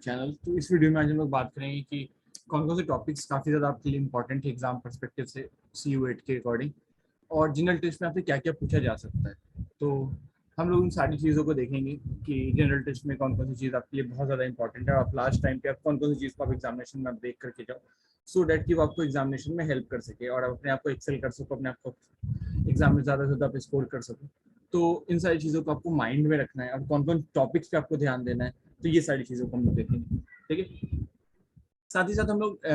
Channel. तो इस video में आज हम लोग बात करेंगे कि कौन कौन से टॉपिक्स काफ़ी ज़्यादा आपके लिए इंपॉर्टेंट है एग्जाम परस्पेक्टिव से CU8 के अकॉर्डिंग, और जनरल टेस्ट में आपसे क्या क्या पूछा जा सकता है। तो हम लोग उन सारी चीज़ों को देखेंगे कि जनरल टेस्ट में कौन कौन सी चीज़ आपके लिए बहुत ज़्यादा इंपॉर्टेंट है, और आप लास्ट टाइम पे आप कौन कौन सी चीज़ को आप एग्जामिनेशन में आप देख करके जाओ, सो डैट कि वो आपको एग्जामिनेशन में हेल्प कर सके और आप अपने आप को एक्सेल कर सको, अपने आप को एग्जाम में ज़्यादा से ज़्यादा आप स्कोर कर सको। तो इन सारी चीज़ों को आपको माइंड में रखना है और कौन कौन टॉपिक्स पे आपको ध्यान देना है, तो ये सारी चीज़ों को हम लोग देखेंगे। ठीक है, साथ ही साथ हम लोग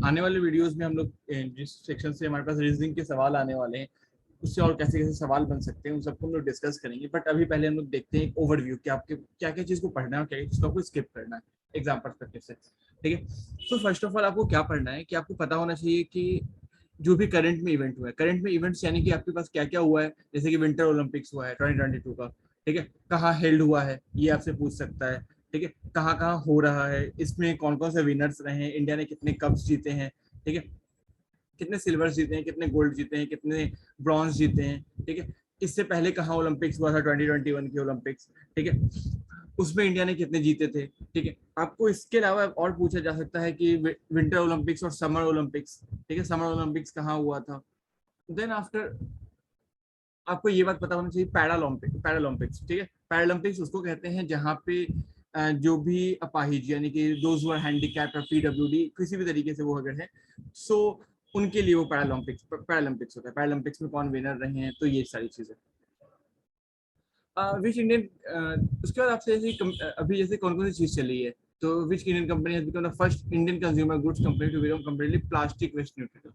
आने वाले वीडियोस में हम लोग जिस सेक्शन से हमारे पास रीजनिंग के सवाल आने वाले हैं, उससे और कैसे कैसे सवाल बन सकते हैं उन सबको हम लोग डिस्कस करेंगे। बट अभी पहले हम लोग देखते हैं एक ओवरव्यू कि आपके क्या क्या चीज़ को पढ़ना है और क्या क्या चीज़ को आपको स्किप करना है एग्जाम परस्पेक्टिव से। ठीक है, तो फर्स्ट ऑफ ऑल आपको क्या पढ़ना है कि आपको पता होना चाहिए कि जो भी करंट में इवेंट हुआ है, करंट में इवेंट्स यानी कि आपके पास क्या क्या हुआ है, जैसे कि विंटर ओलंपिक्स हुआ है 2022 का। ठीक है, कहाँ हेल्ड हुआ है ये आपसे पूछ सकता है। ठीक है, कहाँ कहाँ हो रहा है, इसमें कौन कौन से विनर्स रहे हैं, इंडिया ने कितने कप्स जीते हैं। ठीक है, कितने सिल्वर जीते हैं, कितने गोल्ड जीते हैं, कितने ब्रॉन्ज जीते हैं। ठीक है, इससे पहले कहाँ ओलंपिक्स हुआ था 2021 के ओलंपिक्स। ठीक है, उसमें इंडिया ने कितने जीते थे। ठीक है, आपको इसके अलावा और पूछा जा सकता है कि विंटर ओलंपिक्स और समर ओलंपिक्स। ठीक है, समर ओलंपिक्स कहाँ हुआ था। देन आफ्टर आपको ये बात पता होनी चाहिए पैरालंपिक्स। ठीक है, पैरालंपिक्स उसको कहते हैं जहाँ पे जो भी अपाहिज यानी कि दोज हु आर हैंडीकैप्ड और PWD किसी भी तरीके से वो अगर है, सो उनके लिए वो पैरालंपिक्स होता है। पैरालंपिक्स में कौन विनर रहे हैं, तो ये सारी चीजें विच इंडियन। उसके बाद आपसे अभी जैसे कौन कौन सी चीज चली है, तो which Indian company has become the first Indian consumer goods company to become completely plastic waste neutral.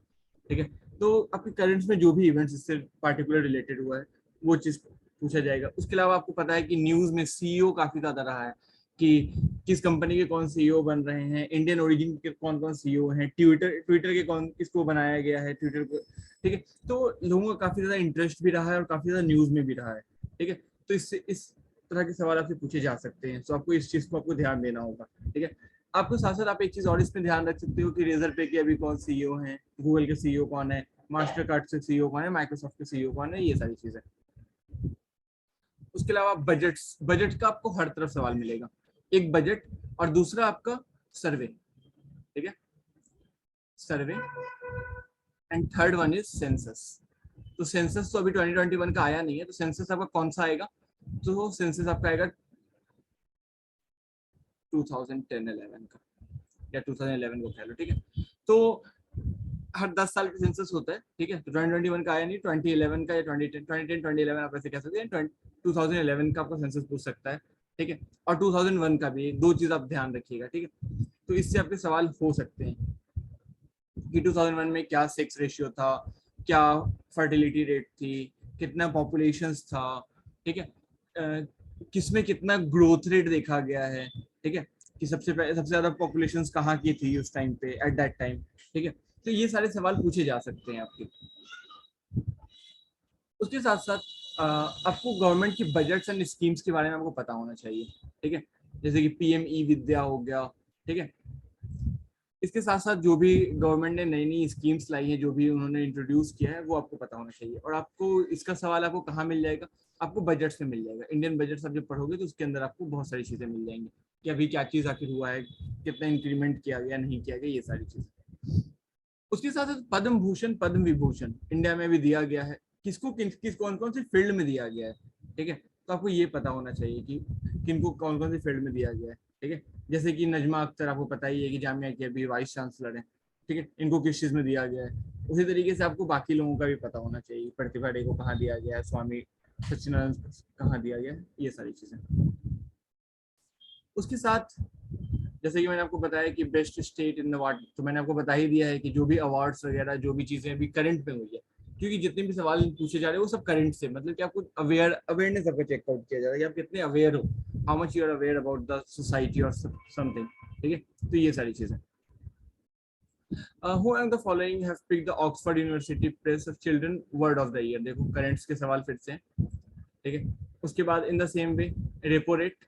ठीक है, तो आपके करंट्स में जो भी इवेंट्स इससे पार्टिकुलर रिलेटेड हुआ है वो चीज पूछा जाएगा। उसके अलावा आपको पता है कि न्यूज में CEO काफी ज्यादा रहा है कि किस कंपनी के कौन CEO बन रहे हैं, इंडियन ओरिजिन के कौन कौन CEO हैं, ट्विटर ट्विटर के कौन किसको बनाया गया है ट्विटर को। ठीक है, तो लोगों का काफी ज्यादा इंटरेस्ट भी रहा है और काफी ज्यादा न्यूज में भी रहा है। ठीक है, तो इससे इस तरह के सवाल आपसे पूछे जा सकते हैं, तो आपको इस चीज को आपको ध्यान देना होगा। ठीक है, आपको साथ साथ आप एक चीज और इसमें ध्यान रख सकते हो कि रेजर पे के अभी कौन CEO हैं, गूगल के CEO कौन है, मास्टर कार्ड से CEO कौन है, माइक्रोसॉफ्ट के CEO कौन है, ये सारी चीजें। उसके अलावा बजट का आपको हर तरफ सवाल मिलेगा, एक बजट और दूसरा आपका सर्वे। ठीक है, survey and third one is census. तो सेंसस तो अभी 2021 का आया नहीं है, तो सेंसस आपका कौन सा आएगा, तो सेंसस आपका आएगा 2010-11 का या 2011 को कह लो। ठीक है, तो हर 10 साल का सेंसस होता है। ठीक है, तो 2021 का आया नहीं, 2011 का या 2010 आप ऐसे कह सकते हैं, 2011 का आपका सेंसस पूछ सकता है। ठीक है, और 2001 का भी, दो चीज आप ध्यान रखिएगा। ठीक है, तो इससे आपके सवाल हो सकते हैं कि 2001 में क्या सेक्स रेशियो था, क्या फर्टिलिटी रेट थी, कितना पॉपुलेशन था। ठीक है, किसमें कितना ग्रोथ रेट देखा गया है। ठीक है, कि सबसे ज्यादा पॉपुलेशन कहाँ की थी उस टाइम पे एट दैट टाइम। ठीक है, तो ये सारे सवाल पूछे जा सकते हैं आपके। उसके साथ साथ आपको गवर्नमेंट की बजट्स एंड स्कीम्स के बारे में आपको पता होना चाहिए। ठीक है, जैसे कि PM-E विद्या हो गया। ठीक है, इसके साथ साथ जो भी गवर्नमेंट ने नई नई स्कीम्स लाई है, जो भी उन्होंने इंट्रोड्यूस किया है, वो आपको पता होना चाहिए। और आपको इसका सवाल आपको कहाँ मिल जाएगा, आपको बजट से मिल जाएगा। इंडियन बजट आप जब पढ़ोगे तो उसके अंदर आपको बहुत सारी चीजें मिल जाएंगी कि अभी क्या चीज आखिर हुआ है, कितना इंक्रीमेंट किया गया नहीं किया गया, ये सारी चीजें। उसके साथ साथ पद्म भूषण पद्म विभूषण इंडिया में भी दिया गया है, किसको किस कौन कौन सी फील्ड में दिया गया है। ठीक है, तो आपको ये पता होना चाहिए कि किनको कौन कौन सी फील्ड में दिया गया है। ठीक है, जैसे कि नजमा अख्तर आपको पता ही है कि जामिया की अभी वाइस चांसलर है। ठीक है, इनको किस चीज में दिया गया है। उसी तरीके से आपको बाकी लोगों का भी पता होना चाहिए, प्रतिभा डे को कहाँ दिया गया है, स्वामी सच्चिदानंद कहाँ दिया गया है, ये सारी चीजें। उसके साथ जैसे कि मैंने आपको बताया कि best state in the what, तो मैंने आपको बता ही दिया है कि जो भी अवार्ड्स वगैरह जो भी चीजें अभी करंट में हुई है, क्योंकि जितने भी सवाल पूछे जा रहे हैं वो सब करंट से, मतलब कि आपको अवेयरनेस आपका चेकआउट किया जा रहा है कि आप कितने अवेयर हो, how much you are aware about the society और समथिंग। ठीक है, तो ये सारी चीजें। Who am the following have picked the Oxford University Press of children word of the year. देखो करंट्स के सवाल फिर से। ठीक है, उसके बाद in the same way repo rate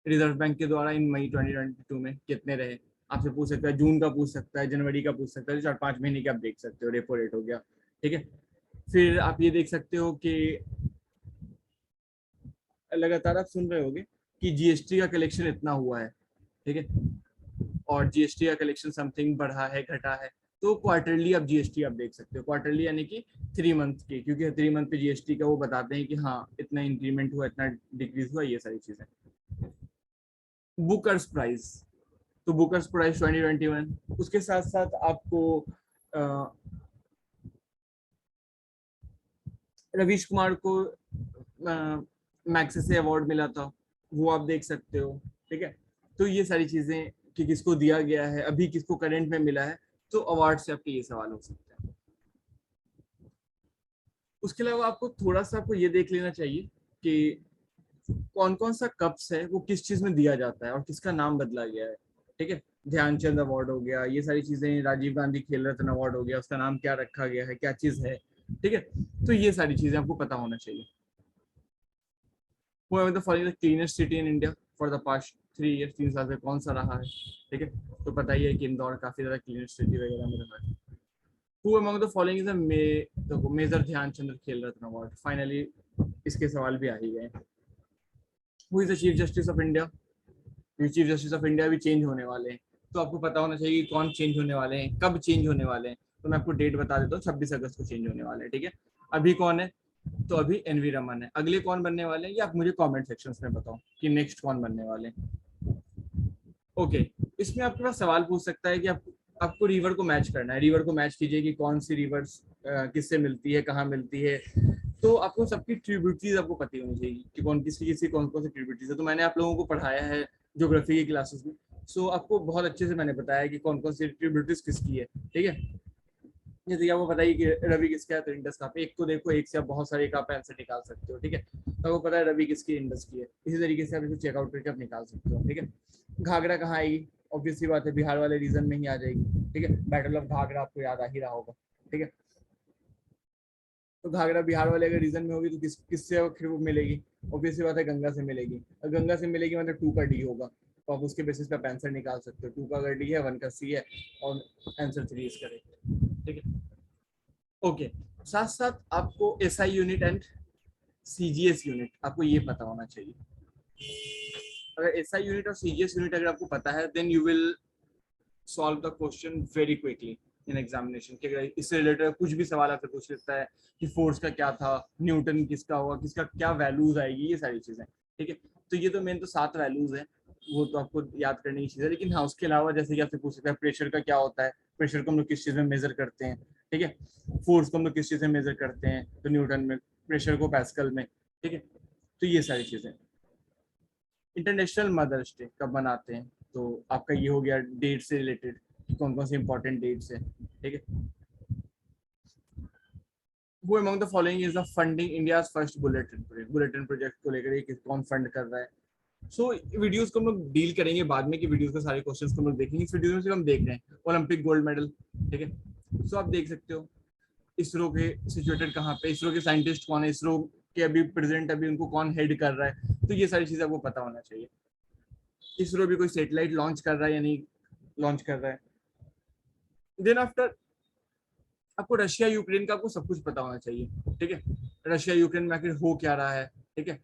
reserve bank के द्वारा इन मई 2022 में कितने रहे, आपसे पूछ सकता है। जून का पूछ सकता है, जनवरी का पूछ सकता है, 4-5 महीने के आप देख सकते हो, रेपो रेट हो गया। ठीक है, फिर आप ये देख सकते हो कि लगातार आप सुन रहे होगे कि GST का कलेक्शन इतना हुआ है। ठीक है, और जीएसटी का कलेक्शन समथिंग बढ़ा है घटा है, तो क्वार्टरली आप जीएसटी आप देख सकते हो, क्वार्टरली यानी कि 3 मंथ की, क्योंकि 3 मंथ पे जीएसटी का वो बताते हैं कि हाँ इतना इंक्रीमेंट हुआ, इतना डिक्रीज हुआ, ये सारी चीजें। बुकर्स प्राइस, तो बुकर्स प्राइस 2021, उसके साथ साथ आपको रवीश कुमार को मैक्सेसे अवार्ड मिला था, वो आप देख सकते हो। ठीक है, तो ये सारी चीजें कि किसको दिया गया है, अभी किसको करंट में मिला है, तो अवार्ड से आपके ये सवाल हो सकते हैं। उसके अलावा आपको थोड़ा सा आपको ये देख लेना चाहिए कि कौन कौन सा कप्स है वो किस चीज में दिया जाता है और किसका नाम बदला गया है। ठीक है, ध्यानचंद अवार्ड हो गया, ये सारी चीजें, राजीव गांधी खेल रत्न अवार्ड हो गया, उसका नाम क्या रखा गया है, क्या चीज है। ठीक है, तो ये सारी चीजें आपको पता होना चाहिए। The following the cleanest city in India for the past 3 years, 3 साल से कौन सा रहा है। ठीक है, तो पता ही है कि इंदौर काफी ज्यादा क्लीनेस्ट सिटी वगैरह में रहा है। Who among the following is the major Dhyanchand Khel Ratna award, finally इसके सवाल भी आ ही गए। Who is the chief justice of India, chief justice of India भी चेंज होने वाले हैं, तो आपको पता होना चाहिए कि कौन चेंज होने वाले हैं, कब चेंज होने वाले हैं। तो मैं आपको डेट बता देता हूँ, 26 अगस्त को चेंज होने वाले हैं। ठीक है, अभी कौन है, तो अभी एनवी रमन है। अगले कौन बनने वाले हैं ये आप मुझे कमेंट सेक्शन में बताओ कि नेक्स्ट कौन बनने वाले हैं। ओके, इसमें आपके पास सवाल पूछ सकता है कि आपको रिवर को मैच करना है, रिवर को मैच कीजिए कि कौन सी रिवर्स किससे मिलती है, कहाँ मिलती है। तो आपको सबकी ट्रिब्यूटरीज आपको पता होनी चाहिए कि कौन किसकी कौन कौन सी ट्रिब्यूटरीज है। तो मैंने आप लोगों को पढ़ाया है ज्योग्राफी की क्लासेस में, सो आपको बहुत अच्छे से मैंने बताया कि कौन कौन सी ट्रिब्यूटरीज किसकी है। ठीक है, जैसे कि आपको बताइए कि रवि किसका है, तो इंडस का, एक को देखो, एक से आप बहुत सारे का आंसर निकाल सकते हो। ठीक है, तो आपको पता है रवि किसकी, इंडस की है, इसी तरीके से आप इसे चेकआउट करके आप निकाल सकते हो। ठीक है, घाघरा कहाँ आएगी, ऑब्वियस सी बात है बिहार वाले रीजन में ही आ जाएगी। ठीक है, बैटल ऑफ घाघरा आपको याद आ ही रहा होगा। ठीक है, तो घाघरा बिहार वाले अगर रीजन में होगी तो किससे फिर वो मिलेगी, ऑब्वियस सी बात है गंगा से मिलेगी। और गंगा से मिलेगी मतलब 2 का डी होगा, तो आप उसके बेसिस पे आप आंसर निकाल सकते हो। 2 का अगर डी है, 1 का सी है, और आंसर 3 इज करेक्ट। ठीक है, ओके, साथ साथ आपको SI unit and CGS unit आपको ये पता होना चाहिए। अगर एसआई यूनिट और सीजीएस यूनिट अगर आपको पता है, then you will solve the question very quickly in examination. कि अगर इससे रिलेटेड कुछ भी सवाल आपसे पूछ लेता है कि फोर्स का क्या था, न्यूटन किसका हुआ, किसका क्या वैल्यूज आएगी, ये सारी चीजें। ठीक है, तो ये तो मेन तो 7 वैल्यूज है, वो तो आपको याद करने की चीज है। लेकिन हाँ, उसके अलावा जैसे कि आपसे पूछ सकता है प्रेशर का क्या होता है, प्रेशर को हम लोग किस चीज में मेजर करते हैं। ठीक है, फोर्स को हम लोग किस चीज में मेजर करते हैं, तो न्यूटन में, प्रेशर को पैस्कल में। ठीक है, तो ये सारी चीजें। इंटरनेशनल मदर्स डे कब मनाते हैं, तो आपका ये हो गया डेट से रिलेटेड, कौन कौन सी इंपॉर्टेंट डेट्स है। ठीक है, वो among the following is the funding India's first bulletin project, bulletin project को लेकर ये कौन फंड कर रहा है। सो वीडियोस को हम लोग डील करेंगे बाद में कि वीडियोस के सारे क्वेश्चंस को हम लोग देखेंगे। इस वीडियो में सिर्फ हम देख रहे हैं ओलंपिक गोल्ड मेडल। ठीक है, सो आप देख सकते हो इसरो के सिचुएटेड कहाँ पे, इसरो के साइंटिस्ट कौन है, इसरो के अभी प्रेजेंट अभी उनको कौन हेड कर रहा है, तो ये सारी चीजें आपको पता होना चाहिए। इसरो भी कोई सैटेलाइट लॉन्च कर रहा है या नहीं लॉन्च कर रहा है। देन आफ्टर आपको रशिया यूक्रेन का आपको सब कुछ पता होना चाहिए। ठीक है, रशिया यूक्रेन में आखिर हो क्या रहा है। ठीक है,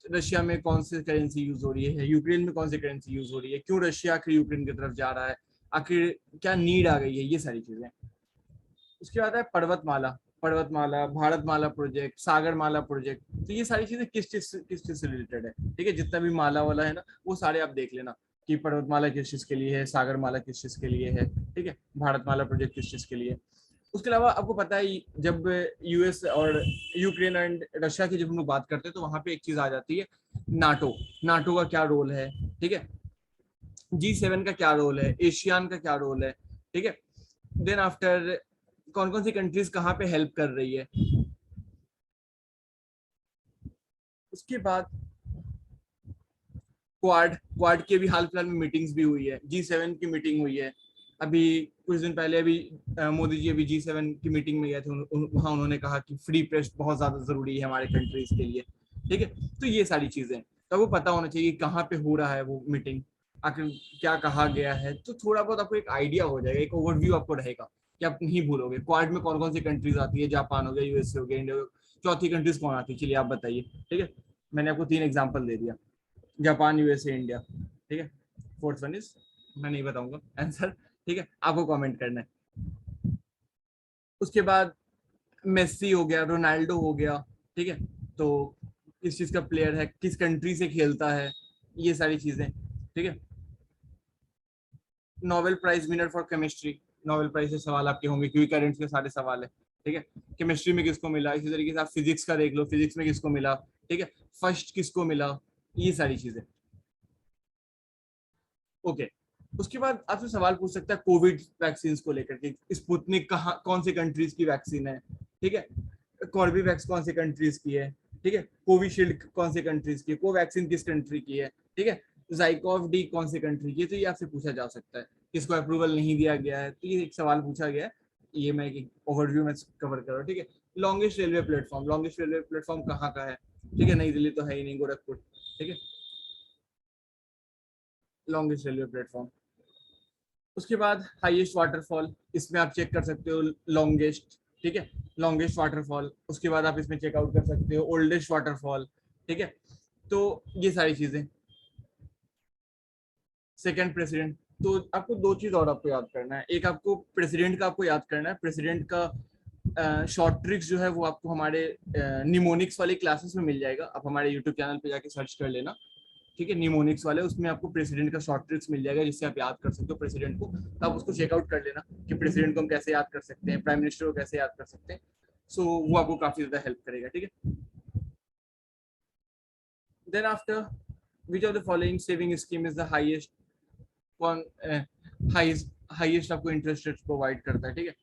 रशिया में कौन सी करेंसी यूज हो रही है, यूक्रेन में कौन सी करेंसी यूज हो रही है, क्यों रशिया आखिर यूक्रेन की तरफ जा रहा है, आखिर क्या नीड आ गई है, ये सारी चीजें। उसके बाद है पर्वतमाला, पर्वतमाला, भारतमाला प्रोजेक्ट, सागरमाला प्रोजेक्ट, तो ये सारी चीजें किस चीज से रिलेटेड है। ठीक है, जितना भी माला वाला है ना, वो सारे आप देख लेना कि पर्वतमाला किस चीज के लिए है, सागरमाला किस चीज के लिए है। ठीक है, भारतमाला प्रोजेक्ट किस चीज के लिए। उसके अलावा आपको पता है जब यूएस और यूक्रेन एंड रशिया की जब हम लोग बात करते हैं, तो वहां पे एक चीज आ जाती है, नाटो। नाटो का क्या रोल है। ठीक है, G7 का क्या रोल है, एशियान का क्या रोल है। ठीक है, देन आफ्टर कौन कौन सी कंट्रीज कहाँ पे हेल्प कर रही है। उसके बाद क्वाड, क्वाड की अभी हाल फिलहाल में मीटिंग्स भी हुई है, G7 की मीटिंग हुई है अभी कुछ दिन पहले। अभी मोदी जी अभी G7 की मीटिंग में गए थे, वहां उन्होंने कहा कि फ्री प्रेस बहुत ज्यादा जरूरी है हमारे कंट्रीज के लिए। ठीक है, तो ये सारी चीजें तो वो पता होना चाहिए कहाँ पे हो रहा है वो मीटिंग, आखिर क्या कहा गया है। तो थोड़ा बहुत आपको एक आइडिया हो जाएगा, एक ओवरव्यू आपको रहेगा कि आप नहीं भूलोगे। क्वाड में कौन कौन सी कंट्रीज आती है, जापान हो गया, यूएसए हो गया, इंडिया हो गया, चौथी कंट्रीज कौन आती है, चलिए आप बताइए। ठीक है, मैंने आपको 3 एग्जाम्पल दे दिया, जापान, यूएसए, इंडिया। ठीक है, फोर्थ वन इज, मैं नहीं बताऊंगा आंसर, ठीक है, आपको कमेंट करना है। उसके बाद मेसी हो गया, रोनाल्डो हो गया, ठीक है, तो किस चीज का प्लेयर है, किस कंट्री से खेलता है, ये सारी चीजें, ठीक है। Nobel prize winner for chemistry, Nobel prize से सवाल आपके होंगे क्योंकि करंट के सारे सवाल है, ठीक है। केमिस्ट्री में किसको मिला, इसी तरीके से आप फिजिक्स का देख लो, फिजिक्स में किसको मिला, ठीक है, फर्स्ट किसको मिला, ये सारी चीजें, ओके। उसके बाद आपसे सवाल पूछ सकता है कोविड वैक्सीन को लेकर के, स्पुतनिक कहाँ, कौन सी कंट्रीज की वैक्सीन है, ठीक है, कॉर्बीवैक्स कौन सी कंट्रीज की है, ठीक है, कोविशील्ड कौन सी कंट्रीज की है, कोवैक्सीन किस कंट्री की है, ठीक है, जाइकोव डी कौन सी कंट्री की है, तो ये आपसे पूछा जा सकता है। किसको अप्रूवल नहीं दिया गया है, तो ये एक सवाल पूछा गया है, ये मैं एक ओवरव्यू में कवर कर रहा हूँ, ठीक है। Longest railway platform, longest railway platform कहाँ का है, ठीक है, नई दिल्ली तो है ही नहीं, गोरखपुर, ठीक है, लॉन्गेस्ट रेलवे प्लेटफॉर्म। उसके बाद हाईएस्ट वाटरफॉल, इसमें आप चेक कर सकते हो लॉन्गेस्ट, ठीक है, लॉन्गेस्ट वाटरफॉल। उसके बाद आप इसमें चेकआउट कर सकते हो ओल्डेस्ट वाटरफॉल, ठीक है, तो ये सारी चीजें। सेकंड प्रेसिडेंट, तो आपको दो चीज और आपको याद करना है, एक आपको प्रेसिडेंट का आपको याद करना है, प्रेसिडेंट का शॉर्ट ट्रिक्स जो है वो आपको हमारे निमोनिक्स वाली क्लासेस में मिल जाएगा, आप हमारे यूट्यूब चैनल पे जाके सर्च कर लेना, ठीक है, निमोनिक्स वाले, उसमें आपको प्रेसिडेंट का शॉर्ट ट्रिक्स मिल जाएगा जिससे आप याद कर सकते हो प्रेसिडेंट को, तो आप उसको चेकआउट कर लेना कि प्रेसिडेंट को हम कैसे याद कर सकते हैं, प्राइम मिनिस्टर को कैसे याद कर सकते हैं, सो वो आपको काफी ज्यादा हेल्प करेगा, ठीक है। Then after, which of the following saving scheme is the highest, कौन हाईएस्ट हाईएस्ट आपको इंटरेस्ट रेट प्रोवाइड करता है, ठीक है।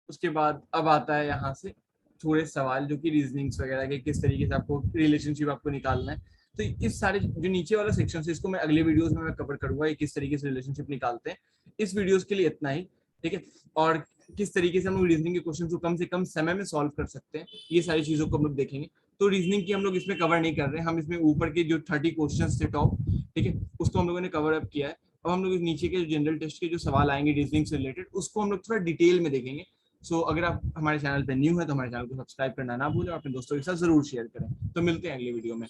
उसके बाद अब आता है यहाँ से थोड़े सवाल जो कि रीजनिंग्स वगैरह के, किस तरीके से आपको रिलेशनशिप आपको निकालना है, तो इस सारे जो नीचे वाला सेक्शन है इसको मैं अगले वीडियोस में मैं कवर करूंगा, किस तरीके से रिलेशनशिप निकालते हैं। इस वीडियोस के लिए इतना ही, ठीक है, और किस तरीके से हम लोग रीजनिंग के क्वेश्चन को कम से कम समय में सॉल्व कर सकते हैं, ये सारी चीजों को हम लोग देखेंगे। तो रीजनिंग की हम लोग इसमें कवर नहीं कर रहे हैं, हम इसमें ऊपर के जो 30 क्वेश्चन थे टॉप, ठीक है, उसको हम लोगों ने कवर अप किया है। अब हम लोग नीचे के जनरल टेस्ट के जो सवाल आएंगे रीजनिंग से रिलेटेड, उसको हम लोग थोड़ा डिटेल में देखेंगे। सो अगर आप हमारे चैनल पे न्यू है तो हमारे चैनल को सब्सक्राइब करना ना भूलें और अपने दोस्तों के साथ जरूर शेयर करें। तो मिलते हैं अगले वीडियो में।